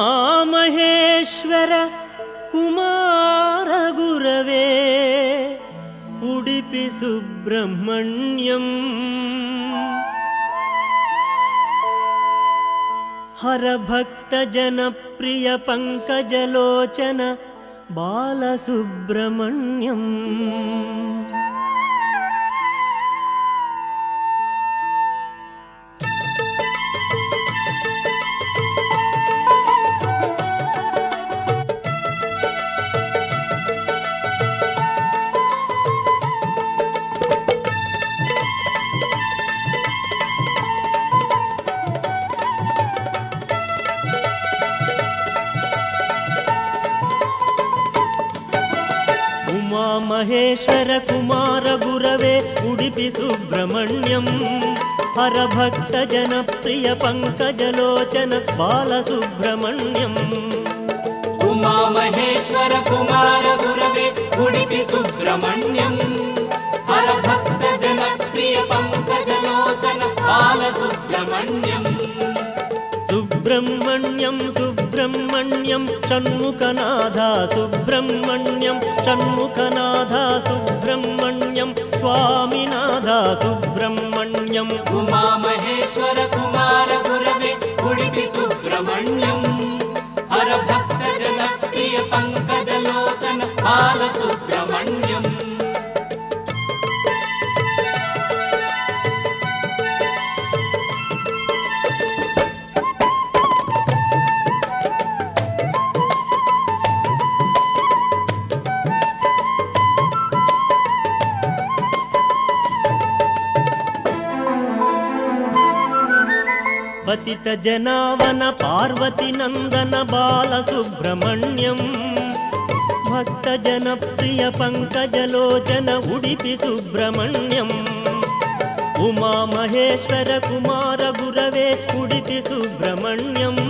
उमामहेश्वर कुमार गुरवे उडुपि सुब्रह्मण्यम् हर भक्त जनप्रिय पंकजलोचन बालसुब्रह्मण्यम् महेश्वर कुमार गुरवे उडुपि सुब्रह्मण्यम् हर भक्त जनप्रिय पंकजलोचन बालसुब्रह्मण्यम् उमा महेश्वर कुमार गुरवे उडुपि सुब्रह्मण्यम् हर भक्त जनप्रिय पंकजलोचन बालसुब्रह्मण्यम् सुब्रह्मण्यं सुब्रह्मण्यं षण्मुखनाथ सुब्रह्मण्यं षण्मुखनाथ सुब्रह्मण्यं स्वामिनाथ सुब्रह्मण्यम् उमा महेश्वर कुमार गुरवे उडुपि सुब्रह्मण्यम् हर भक्त जनप्रिय पंकजलोचन बालसुब्रह्मण्यम् पतित जनावन पार्वती नंदन बालसुब्रह्मण्यम् भक्त जनप्रिय पंकजलोचन उडुपि सुब्रह्मण्यम् उमा महेश्वर कुमार गुरवे उडुपि सुब्रह्मण्यम्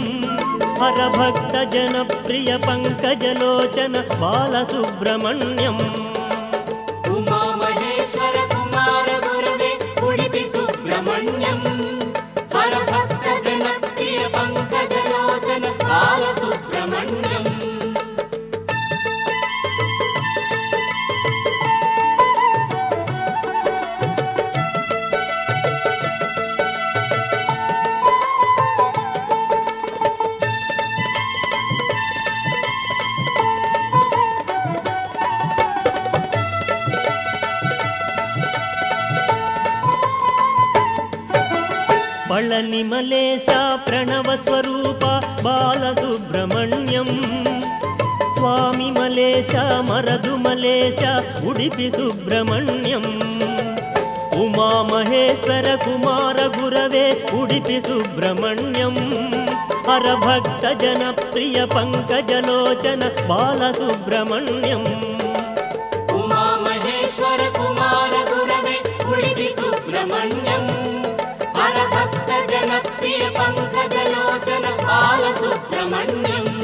हर भक्त जनप्रिय पंकजलोचन बालसुब्रह्मण्यम् उमा महेश्वर कुमार गुरवे उडुपि सुब्रह्मण्यम् हर भक्त जनप्रिय पंकजलोचन बालसुब्रह्मण्यम् पळनि मलेश प्रणव स्वरूप बालसुब्रह्मण्यम् स्वामी मलेश मरदु मलेश उडुपि सुब्रह्मण्यम् उमा महेश्वर कुमार गुरवे उडुपि सुब्रह्मण्यम् हर भक्त जनप्रिय पंकजलोचन बालसुब्रह्मण्यम् उमा महेश्वर कुमार गुरवे उडुपि सुब्रह्मण्यम् हर भक्त जनप्रिय पंकजलोचन बालसुब्रह्मण्यम्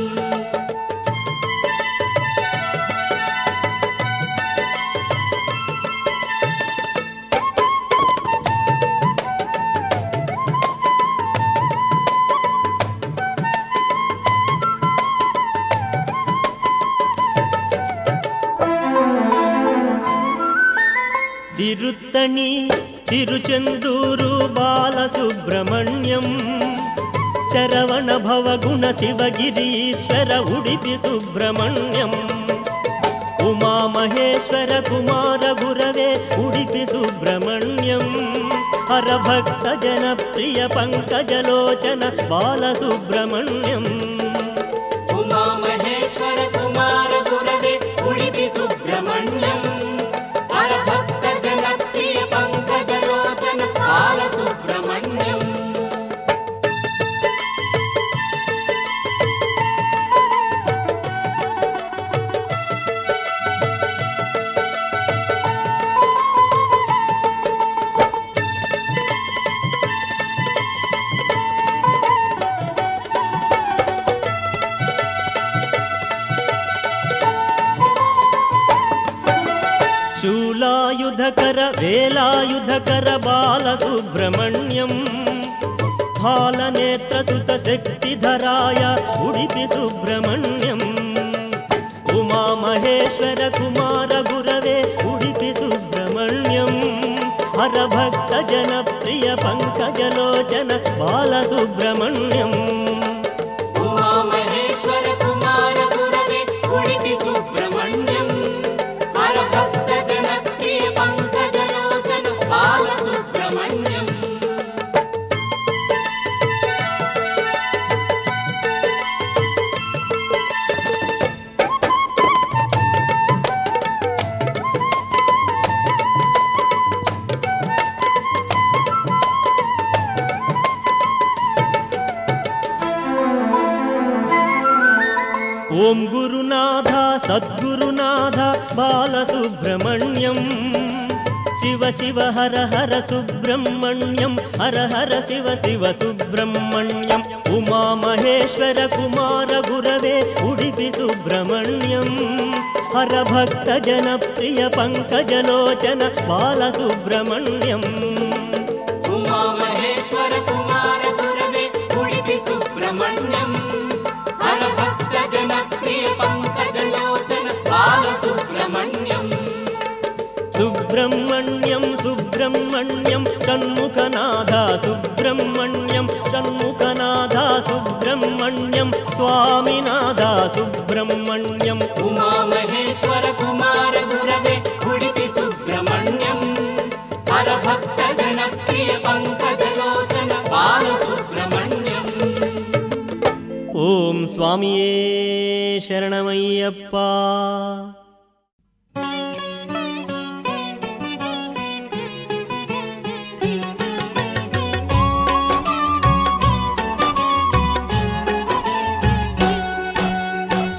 तिरुत्तणी तिरुचेन्दूरु बालसुब्रह्मण्यम् शरवण भवगुण शिवगिरीश्वर उडुपि सुब्रह्मण्यम् उमा महेश्वर कुमार गुरवे उडुपि सुब्रह्मण्यम् हर भक्त जनप्रिय पंकजलोचन बालसुब्रह्मण्यम् उमा महेश्वर कुमार गुरवे उडुपि सुब्रह्मण्यम् हर भक्त जनप्रिय पंकजलोचन बालसुब्रह्मण्यम् शूलायुधकर वेलायुधकर बालसुब्रह्मण्यम् బాలనేత్రసుత శక్తిధరాయ ఉడిపి సుబ్రహ్మణ్యం ఉమామహేశ్వర కుమార గురవే ఉడిపి సుబ్రహ్మణ్యం హరభక్త జనప్రియ పంకజలోచన బాలసుబ్రహ్మణ్యం ఉమామహేశ్వర కుమార గురవే ఉడిపి సుబ్రహ్మణ్యం హరభక్త జనప్రియ పంకజలోచన బాలసుబ్రహ్మణ్యం ఓం గురునాథ సద్గురునాథ బాలసుబ్రహ్మణ్యం శివ శివ హర హర సుబ్రహ్మణ్యం హర హర శివ శివ సుబ్రహ్మణ్యం ఉమామహేశ్వర కుమార గురవే ఉడిపి సుబ్రహ్మణ్యం హర భక్త జనప్రియ పంకజలోచన బాలసుబ్రహ్మణ్యం ఉమామహేశ్వర కుమార గురవే ఉడిపి సుబ్రహ్మణ్యం హర భక్త జనప్రియ పంకజలోచన బాలసుబ్రహ్మణ్యం సుబ్రహ్మణ్యం సుబ్రహ్మణ్యం షణ్ముఖనాథ సుబ్రహ్మణ్యం షణ్ముఖనాథ సుబ్రహ్మణ్యం స్వామినాథ సుబ్రహ్మణ్యం ఉమామహేశ్వర కుమార గురవే ఉడిపి సుబ్రహ్మణ్యం హర భక్త జనప్రియ పంకజలోచన బాలసుబ్రహ్మణ్యం ఓం స్వామియే శరణమయ్యప్ప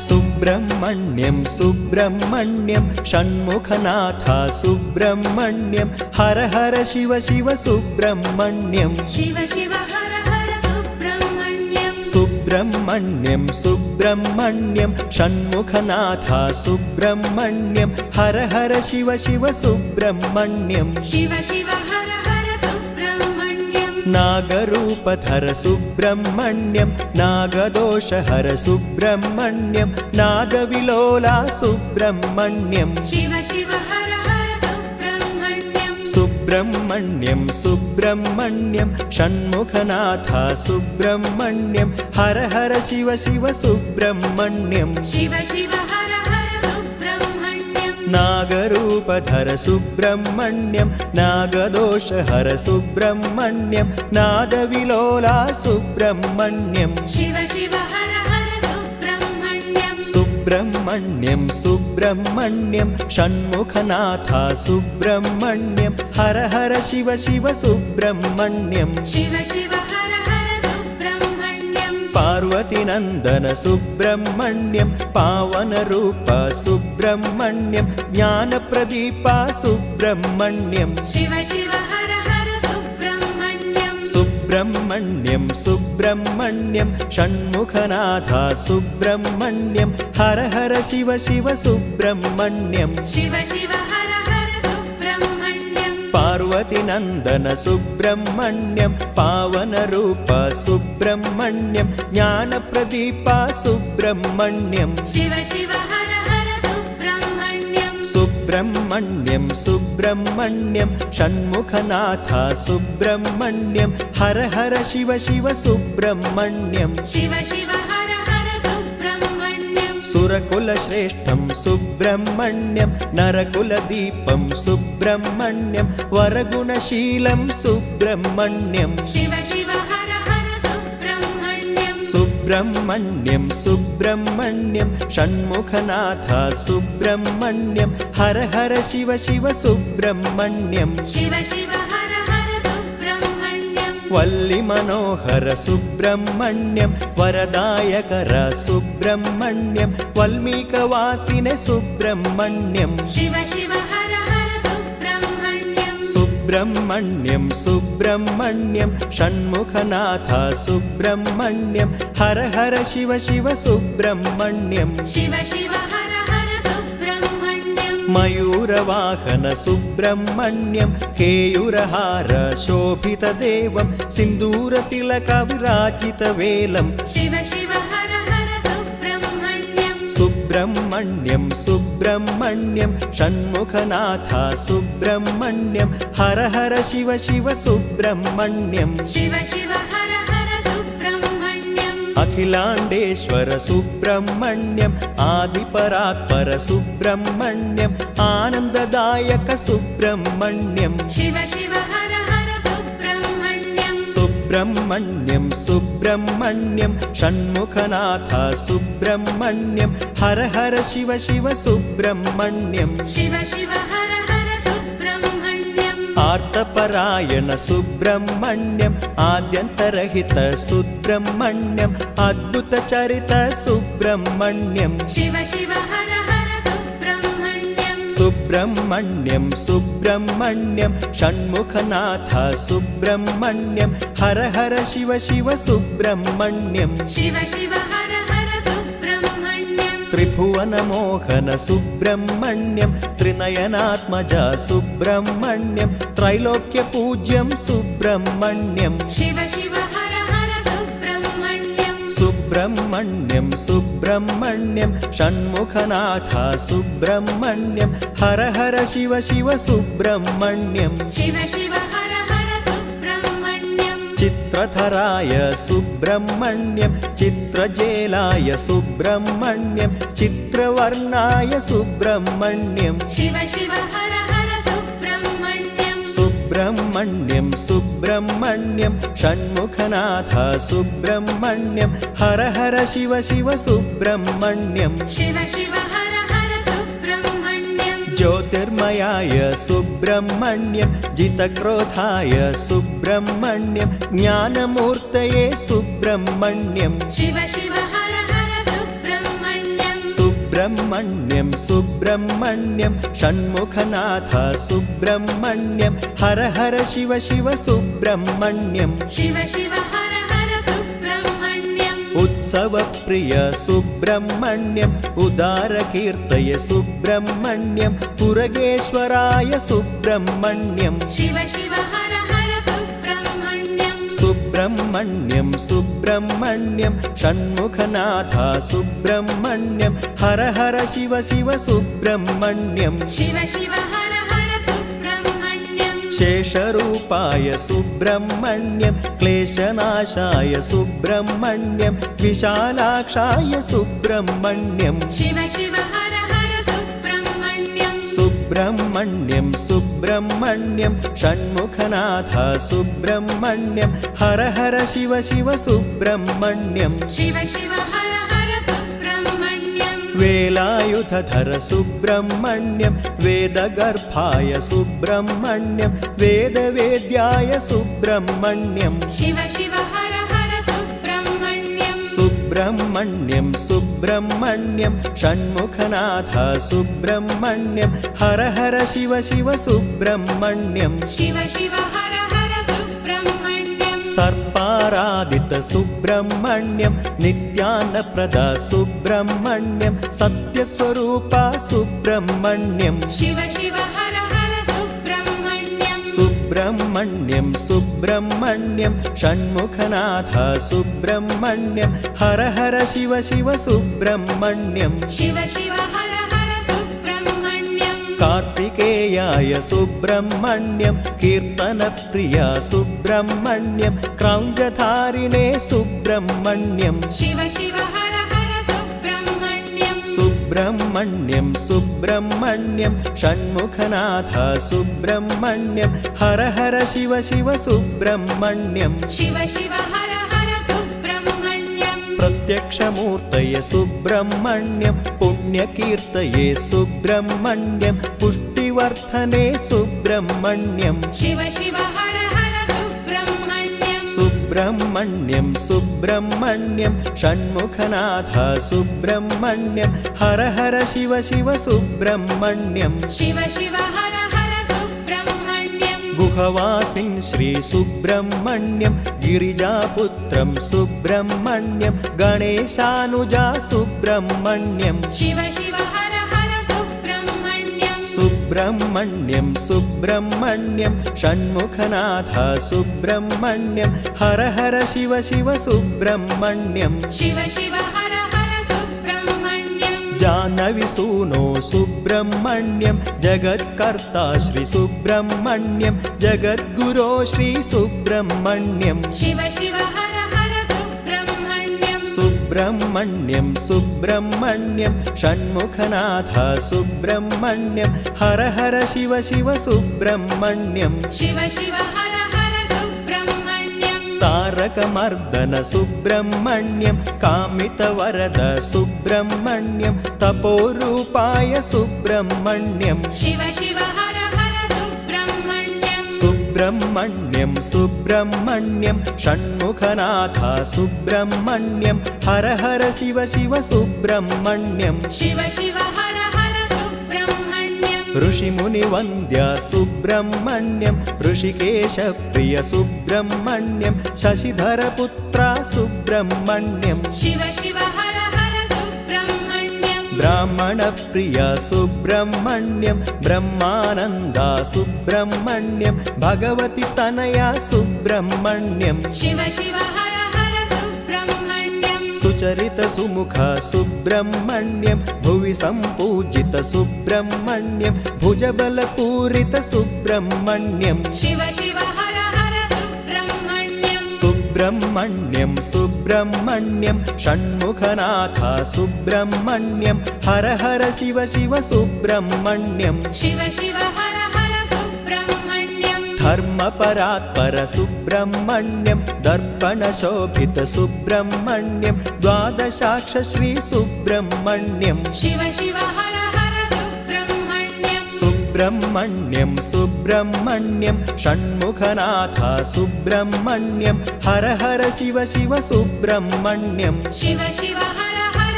सुब्रह्मण्यं सुब्रह्मण्यं षण्मुखनाथ सुब्रह्मण्यं हर हर शिव शिव सुब्रह्मण्यं शिव शिव हर हर सुब्रह्मण्यं सुब्रह्मण्यं सुब्रह्मण्यं षण्मुखनाथ सुब्रह्मण्यं हर हर शिव शिव सुब्रह्मण्यं शिव शिव हर हर सुब्रह्मण्यं नागरूपधर सुब्रह्मण्यं नागदोषहर सुब्रह्मण्यं नागविलोला सुब्रह्मण्यं शिव शिव हर हर सुब्रह्मण्यं सुब्रह्मण्यं सुब्रह्मण्यं षण्मुखनाथ सुब्रह्मण्यं हर हर शिव शिव सुब्रह्मण्यं शिव शिव हर हर सुब्रह्मण्यं नागरूपधर सुब्रह्मण्यं नागदोषहर सुब्रह्मण्यं नागविलोला सुब्रह्मण्यं शिव शिव हर हर सुब्रह्मण्यं सुब्रह्मण्यं सुब्रह्मण्यं षण्मुखनाथ सुब्रह्मण्यं हर हर शिव शिव सुब्रह्मण्यं शिव शिव हर हर सुब्रह्मण्यं पार्वतीनन्दन सुब्रह्मण्यं पावनरूप सुब्रह्मण्यं ज्ञानप्रदीप सुब्रह्मण्यं शिव शिव हर हर सुब्रह्मण्यं सुब्रह्मण्यं सुब्रह्मण्यं षण्मुखनाथ सुब्रह्मण्यं हर हर शिव शिव सुब्रह्मण्यं शिव शिव हर हर सुब्रह्मण्यं पार्वतीनन्दन सुब्रह्मण्यं पावनरूप सुब्रह्मण्यं ज्ञानप्रदीप सुब्रह्मण्यं शिव शिव हर हर सुब्रह्मण्यं सुब्रह्मण्यं सुब्रह्मण्यं षण्मुखनाथ सुब्रह्मण्यं हर हर शिव शिव सुब्रह्मण्यं शिव शिव हर हर सुब्रह्मण्यं सुरकुलश्रेष्ठं सुब्रह्मण्यं नरकुलदीपं सुब्रह्मण्यं वरगुणशीलं सुब्रह्मण्यं शिव शिव हर हर सुब्रह्मण्यं सुब्रह्मण्यं सुब्रह्मण्यं षण्मुखनाथ सुब्रह्मण्यं हर हर शिव शिव सुब्रह्मण्यं शिव शिव हर हर सुब्रह्मण्यं वल्लिमनोहर सुब्रह्मण्यं वरदायकर सुब्रह्मण्यं वल्मीकवासिने सुब्रह्मण्यं शिव शिव हर हर सुब्रह्मण्यं सुब्रह्मण्यं सुब्रह्मण्यं षण्मुखनाथ सुब्रह्मण्यं हर हर शिव शिव सुब्रह्मण्यं शिव शिव हर हर सुब्रह्मण्यं मयूरवाहन सुब्रह्मण्यं केयूरहार शोभितदेवं सिन्दूरतिलकविराजितवेलं शिव शिव हर हर सुब्रह्मण्यं सुब्रह्मण्यं सुब्रह्मण्यं षण्मुखनाथ सुब्रह्मण्यं हर हर शिव शिव सुब्रह्मण्यं शिव शिव हर हर सुब्रह्मण्यं अखिलाण्डेश्वर सुब्रह्मण्यम् आदिपरात्पर सुब्रह्मण्यम् आनन्ददायक सुब्रह्मण्यं शिव शिव हर हर सुब्रह्मण्यं सुब्रह्मण्यं सुब्रह्मण्यं षण्मुखनाथ सुब्रह्मण्यं हर हर शिव शिव सुब्रह्मण्यं शिव शिव हर हर सुब्रह्मण्यं आर्तपरायण सुब्रह्मण्यम् आद्यन्तरहित सुब्रह्मण्यम् अद्भुतचरित सुब्रह्मण्यं शिव शिव हर हर सुब्रह्मण्यं सुब्रह्मण्यं सुब्रह्मण्यं षण्मुखनाथ सुब्रह्मण्यं हर हर शिव शिव सुब्रह्मण्यं शिव शिव हर हर सुब्रह्मण्यं त्रिभुवनमोहन सुब्रह्मण्यं त्रिनयनात्मज सुब्रह्मण्यं त्रैलोक्यपूज्यं सुब्रह्मण्यं शिव शिव हर हर सुब्रह्मण्यं सुब्रह्मण्यं सुब्रह्मण्यं षण्मुखनाथ सुब्रह्मण्यं हर हर शिव शिव सुब्रह्मण्यं शिव शिव हर हर सुब्रह्मण्यं चित्रधराय सुब्रह्मण्यं चित्रजेलाय सुब्रह्मण्यं चित्रवर्णाय सुब्रह्मण्यं शिव शिव हर हर सुब्रह्मण्यं सुब्रह्मण्यं सुब्रह्मण्यं षण्मुखनाथ सुब्रह्मण्यं हर हर शिव शिव सुब्रह्मण्यं शिव शिव हर हर सुब्रह्मण्यं ज्योतिर्मयाय सुब्रह्मण्यं जितक्रोधाय सुब्रह्मण्यं ज्ञानमूर्तये सुब्रह्मण्यं शिव शिव हर हर सुब्रह्मण्यं सुब्रह्मण्यं सुब्रह्मण्यं षण्मुखनाथ सुब्रह्मण्यं हर हर शिव शिव सुब्रह्मण्यं शिव शिव हर हर सुब्रह्मण्यं उत्सवप्रिय सुब्रह्मण्यं उदारकीर्तय सुब्रह्मण्यं पुरगेश्वराय सुब्रह्मण्यं शिव शिव हर हर सुब्रह्मण्यं सुब्रह्मण्यं सुब्रह्मण्यं षण्मुखनाथ सुब्रह्मण्यं हर हर शिव शिव सुब्रह्मण्यं शिव शिव हर हर सुब्रह्मण्यं शेषरूपाय सुब्रह्मण्यं क्लेशनाशाय सुब्रह्मण्यं विशालाक्षाय सुब्रह्मण्यं शिव शिव हर हर सुब्रह्मण्यं सुब्रह्मण्यं सुब्रह्मण्यं षण्मुखनाथ सुब्रह्मण्यं हर हर शिव शिव सुब्रह्मण्यं शिव शिव हर हर सुब्रह्मण्यं वेलायुधधर सुब्रह्मण्यं वेदगर्भाय सुब्रह्मण्यं वेदवेद्याय सुब्रह्मण्यं शिव शिव हर हर सुब्रह्मण्यं सुब्रह्मण्यं सुब्रह्मण्यं षण्मुखनाथ सुब्रह्मण्यं हर हर शिव शिव सुब्रह्मण्यं शिव शिव हर हर सुब्रह्मण्यं सर्पारादित सुब्रह्मण्यं नित्यानप्रद सुब्रह्मण्यं सत्यस्वरूप सुब्रह्मण्यं शिव शिव हर हर सुब्रह्मण्यं सुब्रह्मण्यं सुब्रह्मण्यं षण्मुखनाथ सुब्रह्मण्यं हर हर शिव शिव सुब्रह्मण्यं शिव शिव हर हर सुब्रह्मण्यं कार्तिकेयाय सुब्रह्मण्यं कीर्तनप्रिय सुब्रह्मण्यं क्रौञ्चधारिणे सुब्रह्मण्यं शिव शिव हर हर सुब्रह्मण्यं सुब्रह्मण्यं सुब्रह्मण्यं षण्मुखनाथ सुब्रह्मण्यं हर हर शिव शिव सुब्रह्मण्यं शिव शिव हर हर सुब्रह्मण्यं प्रत्यक्षमूर्तये सुब्रह्मण्यं पुण्यकीर्तये सुब्रह्मण्यं पुष्टिवर्धने सुब्रह्मण्यं शिव शिव हर हर सुब्रह्मण्यं सुब्रह्मण्यं सुब्रह्मण्यं षण्मुखनाथ सुब्रह्मण्यं हर हर शिव शिव सुब्रह्मण्यं शिव शिव हर हर सुब्रह्मण्यं गुहवासिं श्री सुब्रह्मण्यं गिरिजापुत्रं सुब्रह्मण्यं गणेशानुजा सुब्रह्मण्यं शिव शिव हर हर सुब्रह्मण्यं सुब्रह्मण्यं सुब्रह्मण्यं षण्मुखनाथ सुब्रह्मण्यं हर हर शिव शिव सुब्रह्मण्यं शिव शिव हर हर सुब्रह्मण्यं जानविसूनो सुब्रह्मण्यं जगत्कर्ता श्री सुब्रह्मण्यं जगद्गुरो श्री सुब्रह्मण्यं शिव शिव हर हर सुब्रह्मण्यं सुब्रह्मण्यं सुब्रह्मण्यं षण्मुखनाथ सुब्रह्मण्यं हर हर शिव शिव सुब्रह्मण्यं शिव शिव हर हर सुब्रह्मण्यं तारकमर्दन सुब्रह्मण्यं कामितवरद सुब्रह्मण्यं तपोरूपाय सुब्रह्मण्यं शिव शिव हर हर सुब्रह्मण्यं सुब्रह्मण्यं सुब्रह्मण्यं षण्मुखनाथ सुब्रह्मण्यं हर हर शिव शिव सुब्रह्मण्यं शिव शिव हर हर सुब्रह्मण्यं ऋषिमुनिवन्द्य सुब्रह्मण्यं ऋषिकेशप्रिय सुब्रह्मण्यं शशिधरपुत्र सुब्रह्मण्यं शिव शिव हर हर सुब्रह्मण्यं ब्राह्मणप्रिय सुब्रह्मण्यं ब्रह्मानन्दा सुब्रह्मण्यं भगवति तनया सुब्रह्मण्यं शिव शिव हर हर सुब्रह्मण्यं सुचरित सुमुख सुब्रह्मण्यं भुवि सम्पूजित सुब्रह्मण्यं भुजबलपूरित सुब्रह्मण्यं शिव शिव हर हर सुब्रह्मण्यं सुब्रह्मण्यं सुब्रह्मण्यं षण्मुखनाथ सुब्रह्मण्यं हर हर शिव शिव सुब्रह्मण्यं शिव शिव हर हर सुब्रह्मण्यं धर्मपरात्पर सुब्रह्मण्यं दर्पणशोभित सुब्रह्मण्यं द्वादशाक्ष श्री सुब्रह्मण्यं शिव शिव हर हर सुब्रह्मण्यं सुब्रह्मण्यं सुब्रह्मण्यं षण्मुखनाथ सुब्रह्मण्यं हर हर शिव शिव सुब्रह्मण्यं शिव शिव हर हर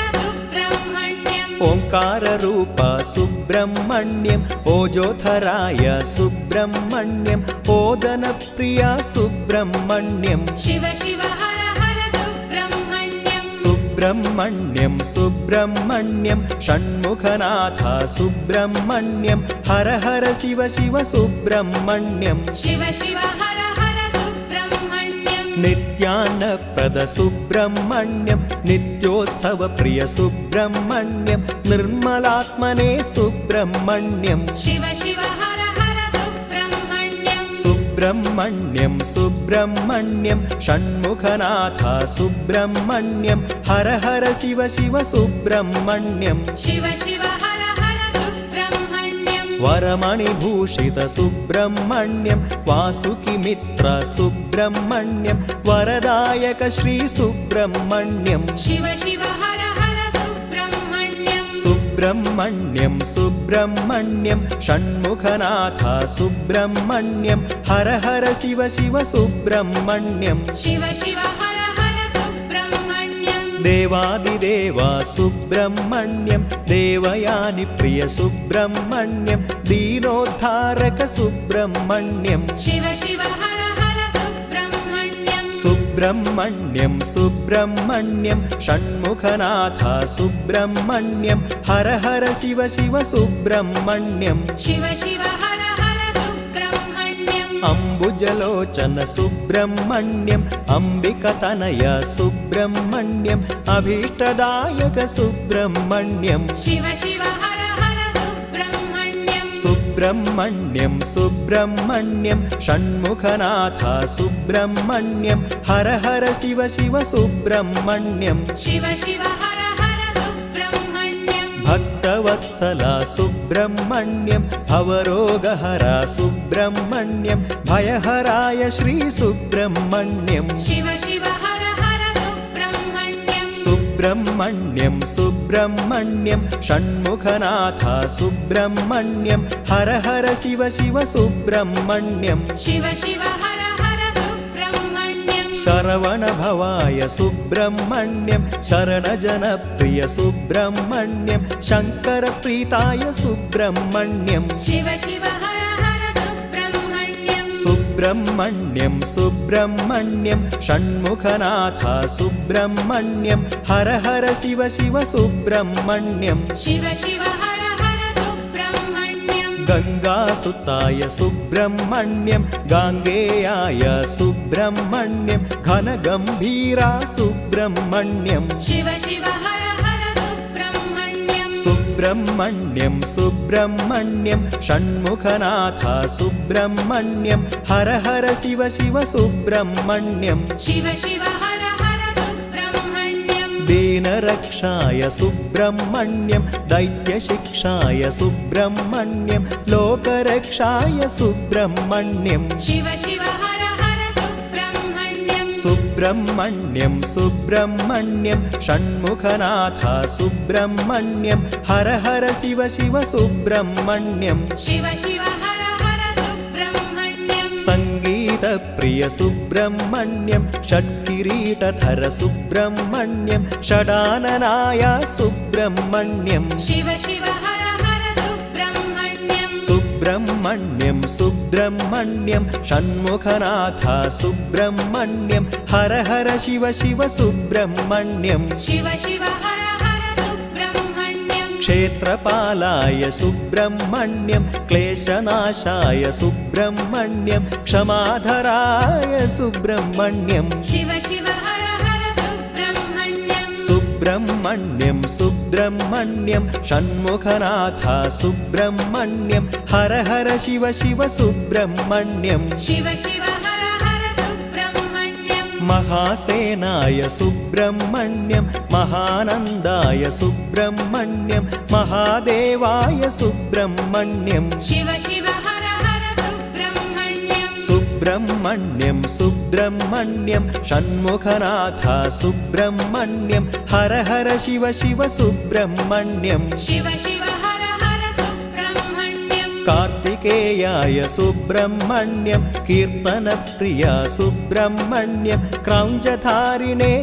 सुब्रह्मण्यं ओंकाररूप सुब्रह्मण्यं ओजोधराय सुब्रह्मण्यं ओदनप्रिय सुब्रह्मण्यं शिव शिव हर हर सुब्रह्मण्यं सुब्रह्मण्यं सुब्रह्मण्यं षण्मुखनाथ सुब्रह्मण्यं हर हर शिव शिव सुब्रह्मण्यं शिव शिव हर हर सुब्रह्मण्यं नित्यानप्रद सुब्रह्मण्यं नित्योत्सवप्रिय सुब्रह्मण्यं निर्मलात्मने सुब्रह्मण्यं शिव शिव हर हर सुब्रह्मण्यं सुब्रह्मण्यं सुब्रह्मण्यं षण्मुखनाथ सुब्रह्मण्यं हर हर शिव शिव सुब्रह्मण्यं शिव शिव हर हर सुब्रह्मण्यं वरमणिभूषित सुब्रह्मण्यं वासुकिमित्र सुब्रह्मण्यं वरदायक श्री सुब्रह्मण्यं शिव शिव हर हर सुब्रह्मण्यं सुब्रह्मण्यं सुब्रह्मण्यं षण्मुखनाथ सुब्रह्मण्यं हर हर शिव शिव सुब्रह्मण्यं शिव शिव हर हर सुब्रह्मण्यं देवादिदेव सुब्रह्मण्यं देवयानि प्रिय सुब्रह्मण्यं दीनोद्धारक सुब्रह्मण्यं शिव शिव हर हर सुब्रह्मण्यं सुब्रह्मण्यं सुब्रह्मण्यं षण्मुखनाथ सुब्रह्मण्यं हर हर शिव शिव सुब्रह्मण्यं शिव शिव हर हर सुब्रह्मण्यं अम्बुजलोचन सुब्रह्मण्यं अम्बिकतनय सुब्रह्मण्यं अभीष्टदायक सुब्रह्मण्यं शिव शिव हर हर सुब्रह्मण्यं सुब्रह्मण्यं सुब्रह्मण्यं षण्मुखनाथ सुब्रह्मण्यं हर हर शिव शिव सुब्रह्मण्यं शिव शिव हर हर सुब्रह्मण्यं भक्तवत्सल सुब्रह्मण्यं भवरोगहरा सुब्रह्मण्यं भयहराय श्री सुब्रह्मण्यं शिव शिव हर हर सुब्रह्मण्यं सुब्रह्मण्यं सुब्रह्मण्यं षण्मुखनाथ सुब्रह्मण्यं हर हर शिव शिव सुब्रह्मण्यं शिव शिव हर हर सुब्रह्मण्यं शरवणभवाय सुब्रह्मण्यं शरणजनप्रिय सुब्रह्मण्यं शङ्करप्रीताय सुब्रह्मण्यं शिव शिव हर हर सुब्रह्मण्यं सुब्रह्मण्यं सुब्रह्मण्यं षण्मुखनाथ सुब्रह्मण्यं हर हर शिव शिव सुब्रह्मण्यं शिव शिव हर हर सुब्रह्मण्यं गङ्गासुताय सुब्रह्मण्यं गाङ्गेयाय सुब्रह्मण्यं घनगम्भीरा सुब्रह्मण्यं शिव शिव हर हर सुब्रह्मण्यं सुब्रह्मण्यं सुब्रह्मण्यं षण्मुखनाथ सुब्रह्मण्यं हर हर शिव शिव सुब्रह्मण्यं शिव शिव हर हर सुब्रह्मण्यं दीनरक्षाय सुब्रह्मण्यं दैत्यशिक्षाय सुब्रह्मण्यं लोकरक्षाय सुब्रह्मण्यं शिव शिव हर हर सुब्रह्मण्यं सुब्रह्मण्यं सुब्रह्मण्यं षण्मुखनाथ सुब्रह्मण्यं हर हर शिव शिव सुब्रह्मण्यं शिव शिव हर हर सुब्रह्मण्यं सङ्गीतप्रिय सुब्रह्मण्यं षट्किरीटधर सुब्रह्मण्यं षडाननाय सुब्रह्मण्यं शिव शिव हर हर सुब्रह्मण्यं सुब्रह्मण्यं सुब्रह्मण्यं षण्मुखनाथ सुब्रह्मण्यं हर हर शिव शिव सुब्रह्मण्यं शिव शिव हर हर सुब्रह्मण्यं क्षेत्रपालाय सुब्रह्मण्यं क्लेशनाशाय सुब्रह्मण्यं क्षमाधराय सुब्रह्मण्यं शिव शिव हर हर सुब्रह्मण्यं सुब्रह्मण्यं सुब्रह्मण्यं षण्मुखनाथ सुब्रह्मण्यं हर हर शिव शिव सुब्रह्मण्यं शिव शिव हर हर सुब्रह्मण्यं महासेनाय सुब्रह्मण्यं महानन्दाय सुब्रह्मण्यं महादेवाय सुब्रह्मण्यं शिव शिव हर हर सुब्रह्मण्यं सुब्रह्मण्यं सुब्रह्मण्यं षण्मुखनाथ सुब्रह्मण्यं हर हर शिव शिव सुब्रह्मण्यं शिव शिव हर हर सुब्रह्मण्यं कार्तिकेयाय सुब्रह्मण्यं कीर्तनप्रिया सुब्रह्मण्यं क्रौञ्चधारिणे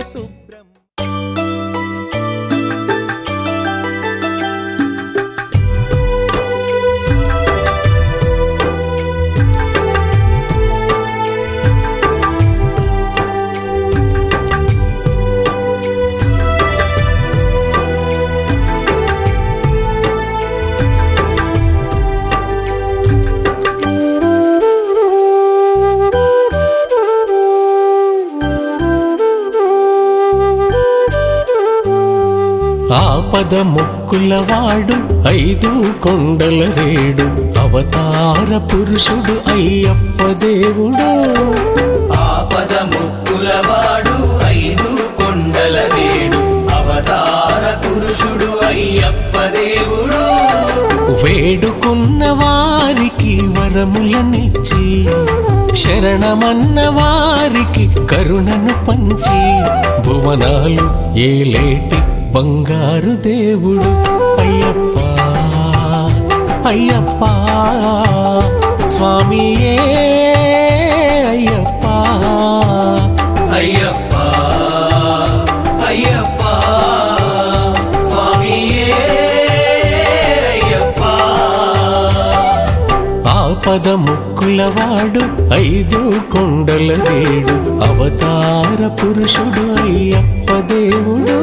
ఆపద ముక్కులవాడు ఐదు కొండల రేడు అవతార పురుషుడు అయ్యప్ప దేవుడు ఆపద ముక్కులవాడు ఐదు కొండల రేడు అవతార పురుషుడు అయ్యప్ప దేవుడు వేడుకున్న వారికి వరములనిచ్చి శరణమన్న వారికి కరుణను పంచి భువనాలు ఏలేటి బంగారు దేవుడు అయ్యప్ప అయ్యప్ప స్వామియే అయ్యప్ప అయ్యప్ప అయ్యప్ప స్వామియే అయ్యప్ప ఆపద ముక్కులవాడు ఐదు కొండల రేడు అవతార పురుషుడు అయ్యప్ప దేవుడు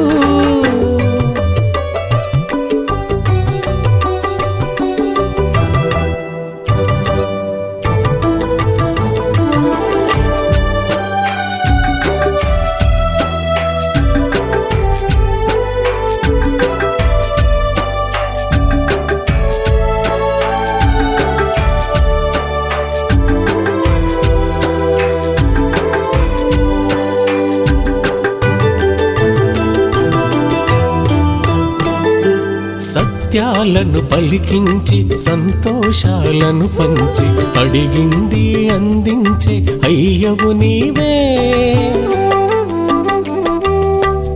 సత్యాలను పలికించి సంతోషాలను పంచి అడిగింది అందించే అయ్యవు నీవే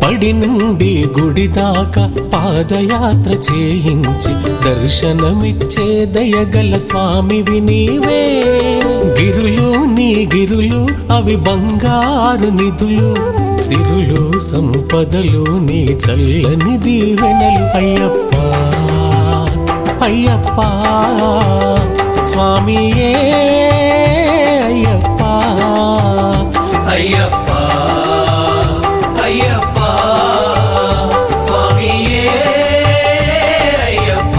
పడి నుండి గుడి దాకా పాదయాత్ర చేయించి దర్శనమిచ్చే దయగల స్వామివి నీవే గిరులు నీ గిరులు అవి బంగారు నిధులు సిరులు సంపదలు నీ చల్లని దీవెనలు అయ్యప్ప అయ్యప్ప స్వామియే అయ్యప్ప అయ్యప్ప అయ్యప్ప స్వామియే అయ్యప్ప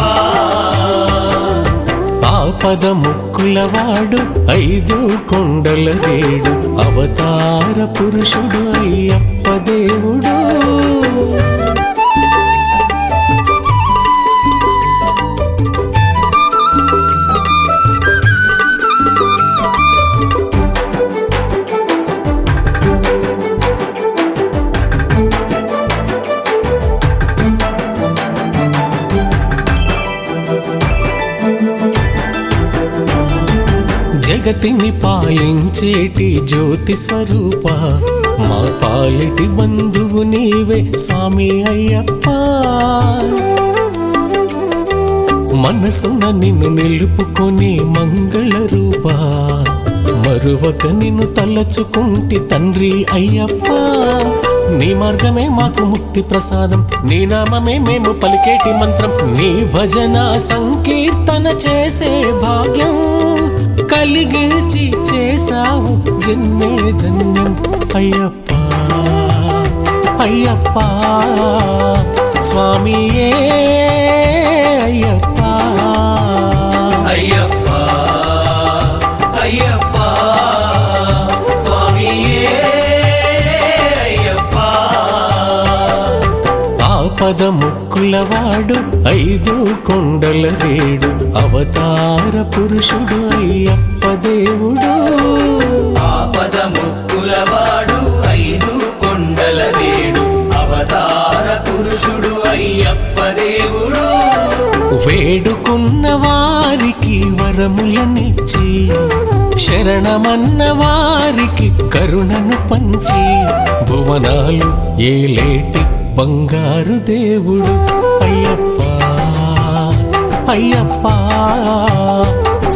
ఆపద ముక్కులవాడు 5 కొండల రేడు అవతార పురుషుడు అయ్యప్ప దేవుడు. జగతిని పాలించేటి జ్యోతి స్వరూప మా పాలిటి బంధువు నీవే స్వామి అయ్యప్ప. మనసున నిన్ను నిలుపుకొని మంగళ రూప మరువక నిన్ను తలచుకుంటి తండ్రి అయ్యప్ప. నీ మార్గమే మాకు ముక్తి ప్రసాదం, నీ నామమే మేము పలికేటి మంత్రం, నీ భజన సంకీర్తన చేసే భాగ్యం కలిగేచి చేసావు జన్మే ధన్యం అయ్యప్ప అయ్యప్ప స్వామియే అయ్యప్ప అయ్యప్ప అయ్యప్ప స్వామియే అయ్యప్ప. ఆపద ముక్కులవాడు 5 కొండల రేడు అవతార పురుషుడు అయ్యప్ప దేవుడు. ఆపద ముక్కులవాడు 5 కొండల రేడు అవతార పురుషుడు అయ్యప్ప దేవుడు. వేడుకున్న వారికి వరములనిచ్చి శరణమన్న వారికి కరుణను పంచి భువనాలు ఏలేటి బంగారు దేవుడు అయ్యప్ప అయ్యప్ప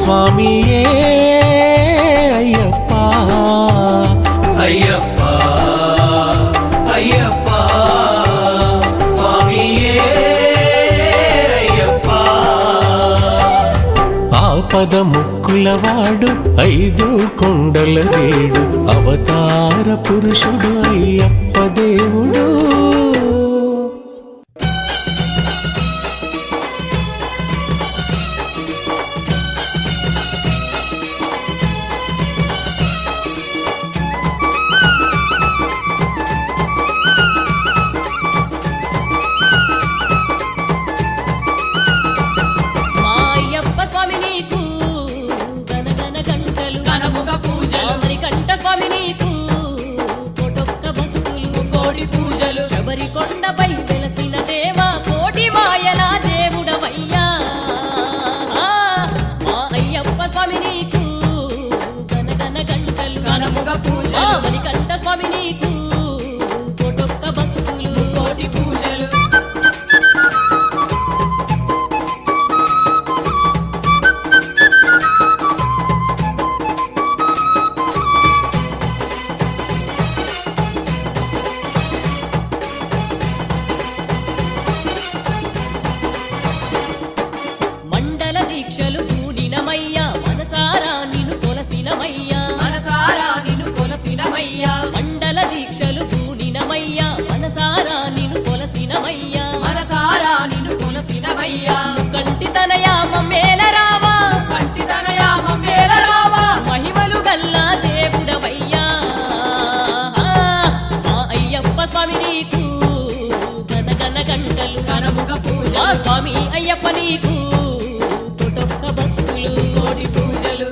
స్వామియే అయ్యప్ప అయ్యప్ప అయ్యప్ప స్వామియే అయ్యప్ప. ఆపద ముక్కులవాడు 5 కొండల రేడు అవతార పురుషుడు అయ్యప్ప దేవుడు. మా అయ్యప్ప స్వామి నీకు గనగన గంటలు కనముగ పూజలు మరికంఠ స్వామి నీకు కోటొక్క భక్తులు కోటి పూజలు శబరికొండపై వెలసిన దేవా కోటి మాయల దేవుడవయ్యా. మా అయ్యప్ప స్వామి నీకు గనగన గంటలు కనముగ పూజలు మరికంఠ స్వామి నీకు కోటొక్క భక్తులు కోటి పూజలు మండల దీక్షలు కూడినమయ్యా మనసారా నిన్ను కొలసినమయ్యా. మనసారా నిన్ను కొలసినమయ్యా మండల దీక్షలు కూడినమయ్యా మనసారా నిన్ను కొలసినమయ్యా. మనసారా నిన్ను కొలసినమయ్యా కంటి తనయా మమ్మేల రావా కంటితనయా మమ్మేల రావా మహిమలు గల్లా దేవుడవయ్యా. మా అయ్యప్ప స్వామి నీకు గనగన గంటలు కనముగ మా పూజలు స్వామి అయ్యప్ప నీకు కోటొక్క భక్తులు కోటి పూజలు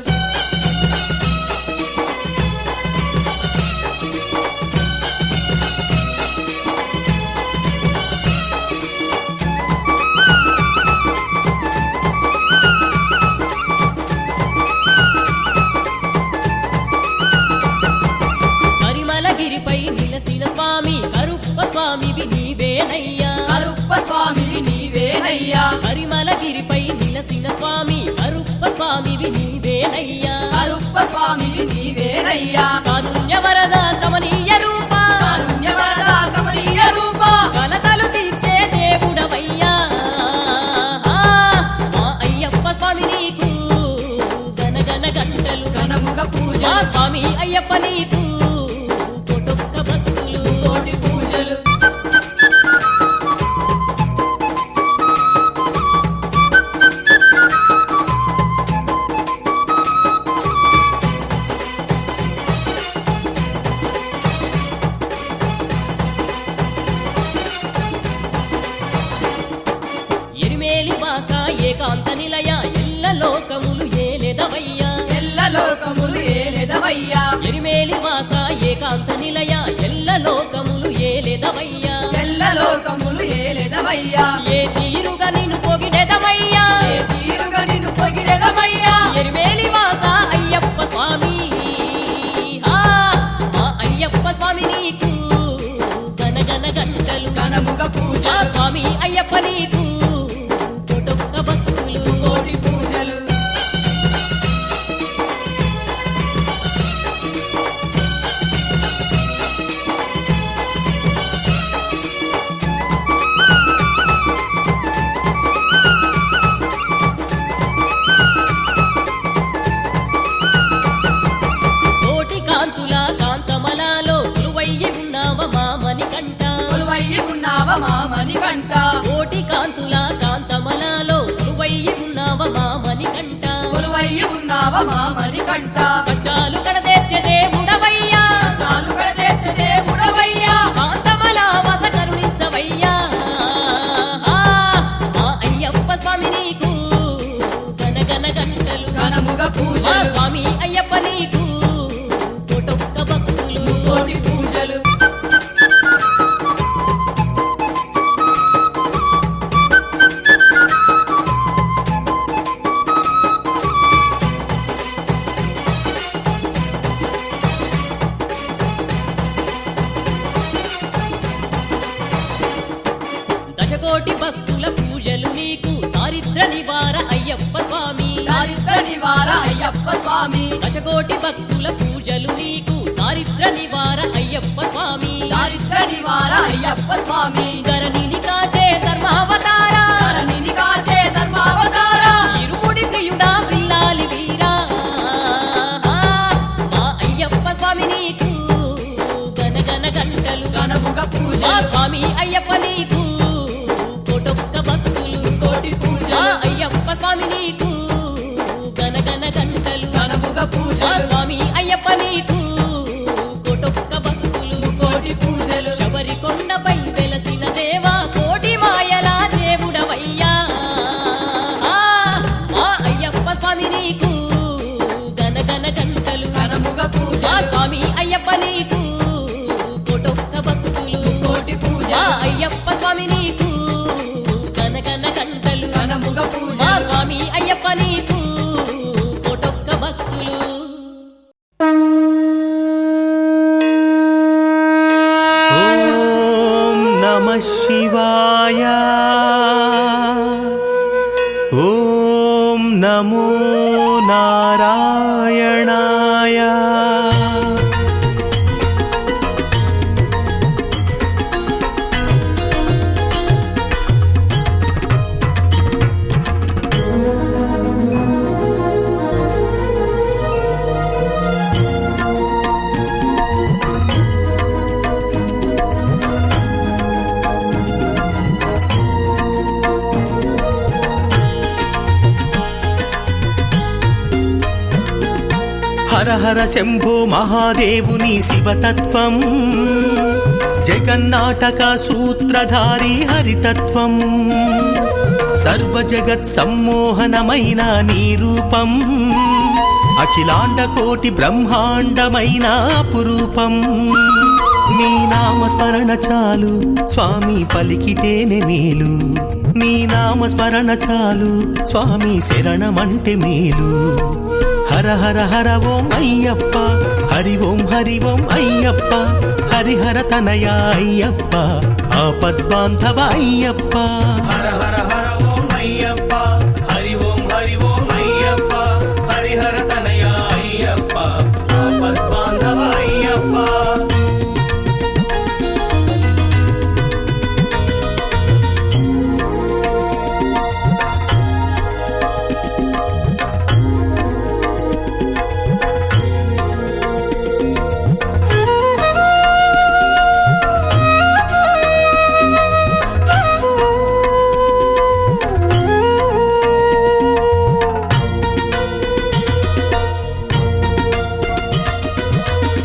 కరిమలగిరిపై నిలసిన స్వామి కరుప్ప స్వామివి నీవేనయ్యా. కరుప్ప స్వామివి నీవేనయ్యా కరిమలగిరిపై నిలసిన స్వామి కరుప్ప స్వామివి నీవేనయ్యా. కరుప్ప స్వామివి నీవేనయ్యా కారుణ్య వరద కమనీయ రూప కారుణ్యవరద కమనీయ రూప కలతలు తీర్చే దేవుడవయ్యా. మా అయ్యప్ప స్వామి నీకు గనగన గంటలు కనముగ మా పూజలు స్వామి అయ్యప్ప నీకు కోటొక్క భక్తులు కోటి పూజలు ఏకాంత నిలయ ఎల్ల లోకములు ఏలెదవయ్యా ఎల్ల లోకములు ఏలెదవయ్యా ఎరిమేలి వాస ఏకాంత నిలయ ఎల్ల లోకములు ఏలెదవయ్యా ఎల్ల లోకములు ఏలెదవయ్యా ఏ తీరుగా నిన్ను పొగిడెదవయ్యా ఏ తీరుగా నిన్ను పొగిడెదవయ్యా ఎరిమేలి వాస అయ్యప్ప స్వామి ఆ మా అయ్యప్ప స్వామి నీకు గనగన గంటలు కనముగ పూజ ఆ స్వామి అయ్యప్ప నీకు కోటొక్క భక్తులు కోటి పూజలు కోటి కాంతుల కాంతమలాలో కొలువయ్యి ఉన్నావ మామని కంట కొలువయ్యి ఉన్నావ మామని కంట కోటి కాంతుల కాంతమలాలో కొలువయ్యి ఉన్నావ మామని కంట కొలువయ్యి ఉన్నావ మామని కంట కష్టాలు కడతీర్చే దేవుడవయ్యా కష్టాలు కడతీర్చే దేవుడవయ్యా కాంతమల వస కరుణించవయ్యా ఆ, మా అయ్యప్ప స్వామి నీకు గనగన గంటలు కనముగ మా పూజలు స్వామి అయ్యప్ప నీకు కోటొక్క భక్తులు కోటి పూజలు దశకోటి భక్తుల పూజలు నీకు దారిద్ర నివార అయ్యప్ప స్వామి దారిద్ర నివార అయ్యప్ప స్వామి దశకోటి భక్తుల పూజలు నీకు దారిద్ర నివార అయ్యప్ప స్వామి దారిద్ర నివార అయ్యప్ప స్వామి ధరణిని కాచే ధర్మావతార ధరణిని కాచే ధర్మావతార ఇరుముడి ప్రియుడా విల్లాలి వీరా ఆ, మా అయ్యప్ప స్వామి నీకు గనగన గంటలు కనముగ మా పూజలు స్వామి అయ్యప్ప నీకు కోటొక్క భక్తులు కోటి మా పూజలు అయ్యప్ప స్వామి నీకు గనగన గంటలు కనముగ మా పూజలు స్వామి అయ్యప్ప నీకు కోటొక్క భక్తులు కోటి పూజలు శబరి కొండపై వెలసిన దేవా కోటి మాయల దేవుడవయ్యా ఆ, మా అయ్యప్ప స్వామి నీకు గనగన గంటలు కనముగ మా పూజలు స్వామి అయ్యప్ప నీకు కోటొక్క భక్తులు కోటి మా పూజలు అయ్యప్ప స్వామి నీకు గనగన గంటలు కనముగ మా పూజలు స్వామి అయ్యప్ప నీకు కోటొక్క భక్తులు ఓం నమః శివాయ ఓం నమో నారాయణాయ హర హర శంభో మహాదేవుని శివతత్వం జగన్నాటక సూత్రధారి హరితత్వం సర్వ జగత్ సమ్మోహనమైన నీ రూపం అఖిలాండ కోటి బ్రహ్మాండమైన అపురూపం నీ నామస్మరణ చాలు స్వామి పలికితేనే మేలు నీ నామస్మరణ చాలు స్వామి శరణమంటే మేలు హర హర హర ఓం అయ్యప్ప హరి ఓం అయ్యప్ప హరిహర తనయ అయ్యప్ప ఆపద్బాంధవ అయ్యప్ప హర హర హర ఓం అయ్యప్ప హరి ఓం అయ్యప్ప హరిహర తనయ అయ్యప్ప ఆపద్బాంధవ అయ్యప్ప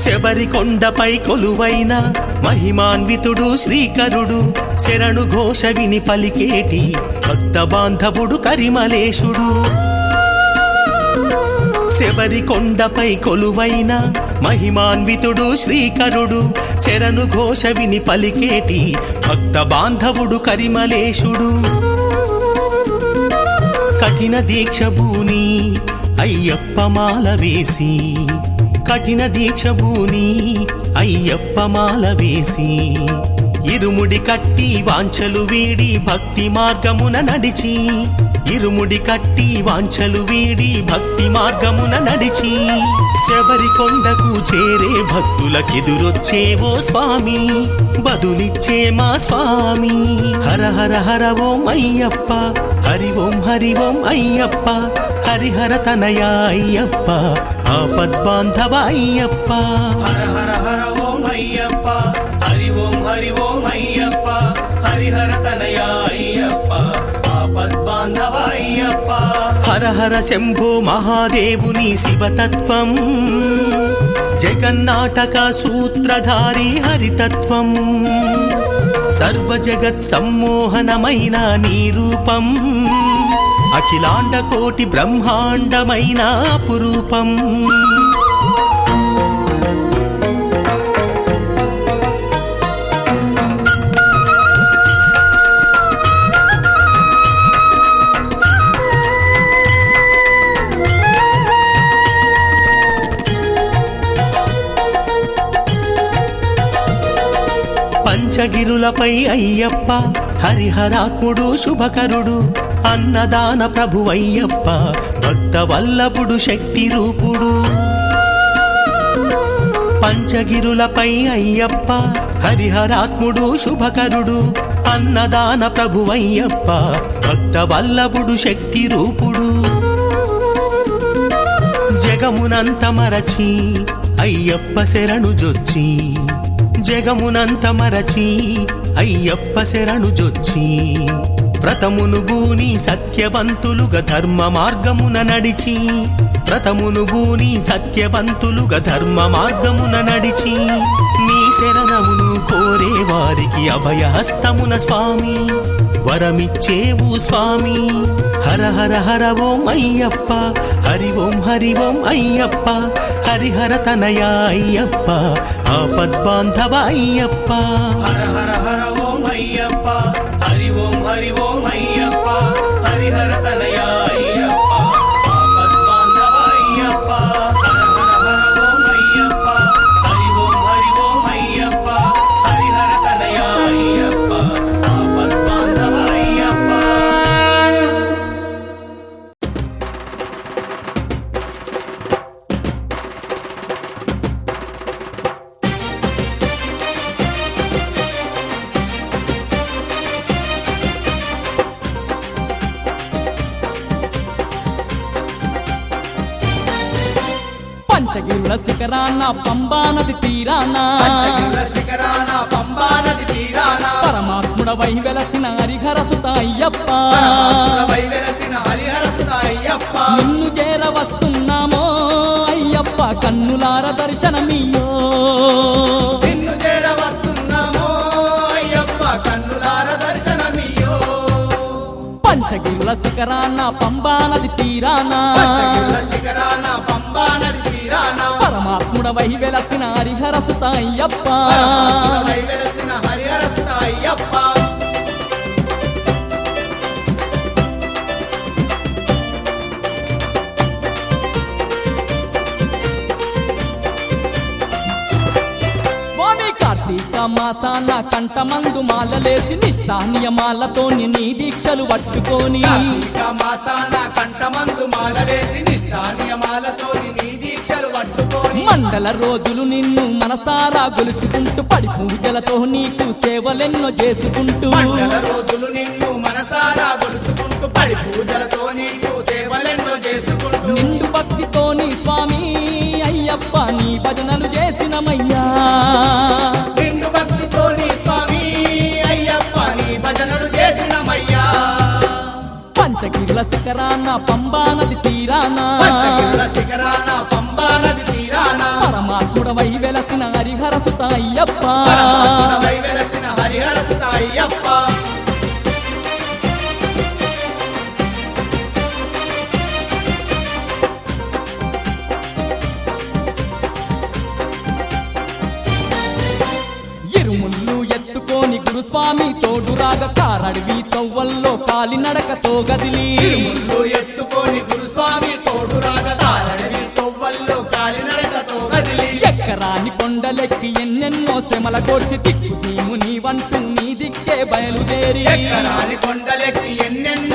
శబరి కొండపై కొలువైన మహిమాన్వితుడు శ్రీకరుడు శరణు ఘోష విని పలికేటి భక్తి భక్త బాంధవుడు కరిమలేశుడు శబరి కొండపై కొలువైన మహిమాన్వితుడు శ్రీకరుడు శరణు ఘోష విని పలికేటి భక్త బాంధవుడు కరిమలేశుడు కఠిన దీక్ష భూని అయ్యప్ప మాల వేసి కఠిన దీక్ష భూని అయ్యప్ప మాల వేసి ఇరుముడి కట్టి వాంఛలు వీడి భక్తి మార్గమున నడిచి ఇరుముడి కట్టి వాంఛలు వీడి భక్తి మార్గమున నడిచి శబరి కొండకు చేరే భక్తులకెదురొచ్చేవో స్వామి బదులిచ్చే మా స్వామి హర హర హర ఓం అయ్యప్ప హరి ఓం అయ్యప్ప హరిహర తనయ అయ్యప్ప ఆపద్బాంధవ అయ్యప్ప హర హర హర ఓం అయ్యప్ప హరి ఓం అయ్యప్ప హరిహర తనయ అయ్యప్ప ఆపద్బాంధవ అయ్యప్ప హర హర శంభో మహాదేవుని శివతత్వం జగన్నాటక సూత్రధారి హరితత్వం సర్వ జగత్ సమ్మోహనమైన నీ రూపం అఖిలాండ కోటి బ్రహ్మాండమైన అపురూపం పంచగిరులపై అయ్యప్ప హరిహరాత్ముడు శుభకరుడు అన్నదాన ప్రభువయ్యప్ప భక్త వల్లభుడు శక్తి రూపుడు పంచగిరులపై అయ్యప్ప హరిహరాత్ముడు శుభకరుడు అన్నదాన ప్రభువయ్యప్ప భక్త వల్లభుడు శక్తి రూపుడు జగమునంత మరచి అయ్యప్ప శరణు జొచ్చి జగమునంత మరచి అయ్యప్ప శరణు జొచ్చి వ్రతమును బూని సత్యవంతులుగా ధర్మ మార్గమున నడిచి వ్రతమును బూని సత్యవంతులుగా ధర్మ మార్గమున నడిచి నీ శరణమును కోరే వారికి అభయహస్తమున స్వామి వరమిచ్చేవు స్వామి హర హర హర ఓం అయ్యప్ప హరి ఓం అయ్యప్ప హరిహర తనయ అయ్యప్ప ఆపద్బాంధవ అయ్యప్ప హర హర హర ఓం అయ్యప్ప హరి ఓం అయ్యప్ప హరిహర తనయ అయ్యప్ప ఆపద్బాంధవ అయ్యప్ప హర హర హర ఓం అయ్యప్ప హరి ఓం అయ్యప్ప హరిహర తనయ అయ్యప్ప ఆపద్బాంధవ అయ్యప్ప పంచగిరుల శిఖరాన పంబా నది తీరాన పరమాత్ముడవై వెలసిన హరిహరసుత అయ్యప్ప నిన్ను చేర వస్తున్నామో అయ్యప్ప కన్నులార దర్శనమియ్యో పంచగిరుల శిఖరాన పంబా నది తీరాన పరమాత్ముడవై వెలసిన హరిహరసుత అయ్యప్ప స్వామి కార్తీక మాసాన కంఠమందు మాలలేసి నిష్ఠానియమాలతోని నీ దీక్షలు పట్టుకొని మండల రోజులు నిన్ను మనసారా గొలుచుకుంటూ పడి పూజలతో నీకు సేవలెన్నో చేసుకుంటూ నిండు భక్తితోని స్వామి అయ్యప్ప నీ భజనలు చేసినమయ్యా పంచగిరుల శిఖరాన పంబా నది తీరాన పరమాత్ముడవై వెలసిన హరిహరసుత అయ్యప్ప స్వామి తోడురాగ కారడివి తవ్వల్లో కాలినడకతో గదిలి తిరుముళ్ళు ఎత్తుకొని గురుస్వామి తోడు రాగదారడవి తొవ్వల్లో కాలినడకతో కదిలి ఎక్కరాని కొండలెక్కి ఎన్నెన్నో శ్రమల కోర్చి దిక్కు నీవు నీవంటూ నీ దిక్కే బయలుదేరి ఎక్కరాని కొండలెక్కి ఎన్నెన్నో